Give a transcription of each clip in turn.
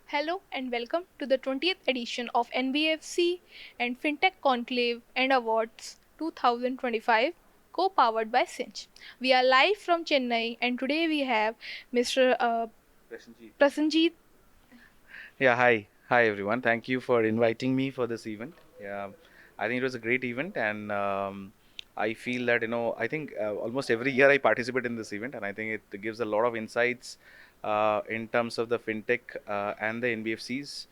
Hello and welcome to the 20th edition of NBFC and FinTech Conclave and Awards 2025, co-powered by Cinch. We are live from Chennai and today we have Mr. Prasenjit. Prasenjit. Yeah, hi. Hi, everyone. Thank you for inviting me for this event. Yeah, I think it was a great event, and I feel that, I think almost every year I participate in this event, and I think it gives a lot of insights in terms of the fintech and the NBFCs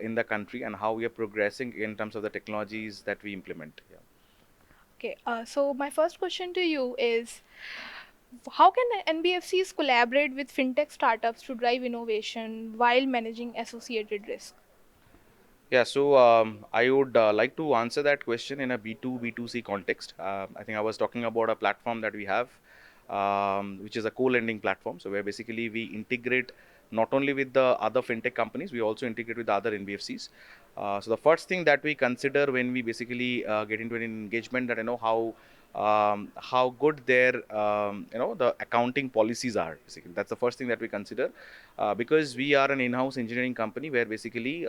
in the country and how we are progressing in terms of the technologies that we implement. Yeah. Okay, so my first question to you is how can NBFCs collaborate with FinTech startups to drive innovation while managing associated risk? Yeah, so I would like to answer that question in a B2, B2C context. I think I was talking about a platform that we have, which is a co-lending platform. So where basically we integrate not only with the other fintech companies, we also integrate with the other NBFCs. So the first thing that we consider when we basically get into an engagement, that how good their the accounting policies are. Basically, that's the first thing that we consider, because we are an in-house engineering company where basically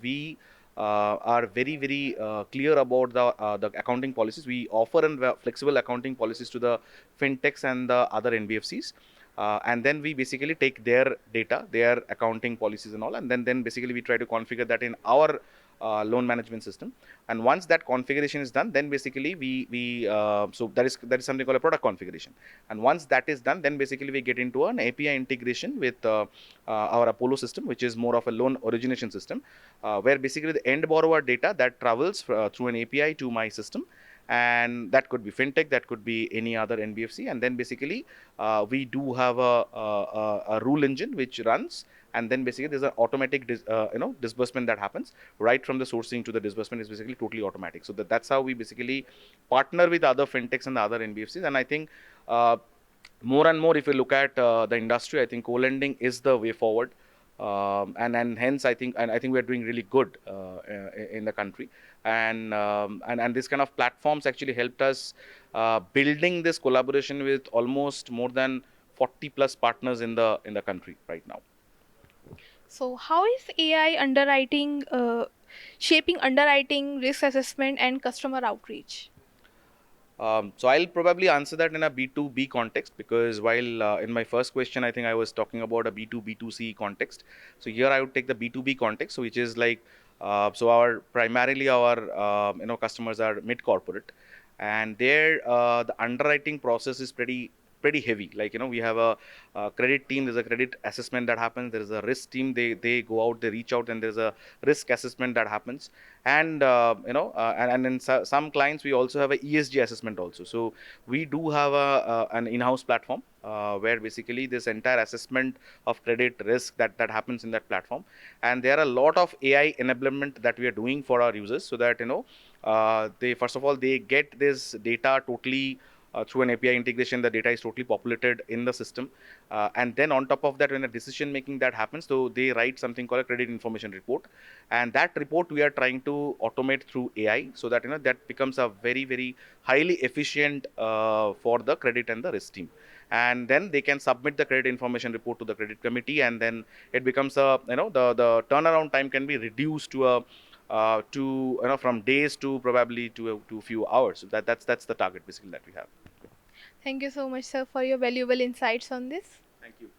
we are very clear about the accounting policies. We offer flexible accounting policies to the fintechs and the other NBFCs. And then we basically take their data, their accounting policies and all, and then basically we try to configure that in our loan management system. And once that configuration is done, then basically we so that is something called a product configuration. And once that is done, then basically we get into an API integration with our Apollo system, which is more of a loan origination system, where basically the end borrower data that travels through an API to my system, and that could be fintech, that could be any other NBFC. And then basically we do have a rule engine which runs, and then basically there's an automatic disbursement that happens right from the sourcing to the disbursement is basically totally automatic. So that's how we basically partner with other fintechs and the other NBFCs. And I think more and more, if you look at the industry, I think co-lending is the way forward. And hence I think we are doing really good in the country. And this kind of platforms actually helped us building this collaboration with almost more than 40 plus partners in the country right now. So, how is AI underwriting shaping underwriting, risk assessment, and customer outreach? So I'll probably answer that in a B2B context, because while in my first question, I think I was talking about a B2, B2C context. So here I would take the B2B context, so which is like, so our primarily our customers are mid corporate, and there the underwriting process is pretty heavy. Like, we have a credit team, there's a credit assessment that happens, there is a risk team, they go out, they reach out, and there's a risk assessment that happens. And and in some clients we also have a ESG assessment also. So we do have an in-house platform where basically this entire assessment of credit risk that happens in that platform. And there are a lot of AI enablement that we are doing for our users, so that they, first of all, they get this data totally through an API integration. The data is totally populated in the system, and then on top of that, when a decision making that happens, so they write something called a credit information report, and that report we are trying to automate through AI, so that that becomes a very highly efficient for the credit and the risk team. And then they can submit the credit information report to the credit committee, and then it becomes a, the turnaround time can be reduced to a from days to probably to a few hours. So that's the target basically that we have. Thank you so much, sir, for your valuable insights on this. Thank you.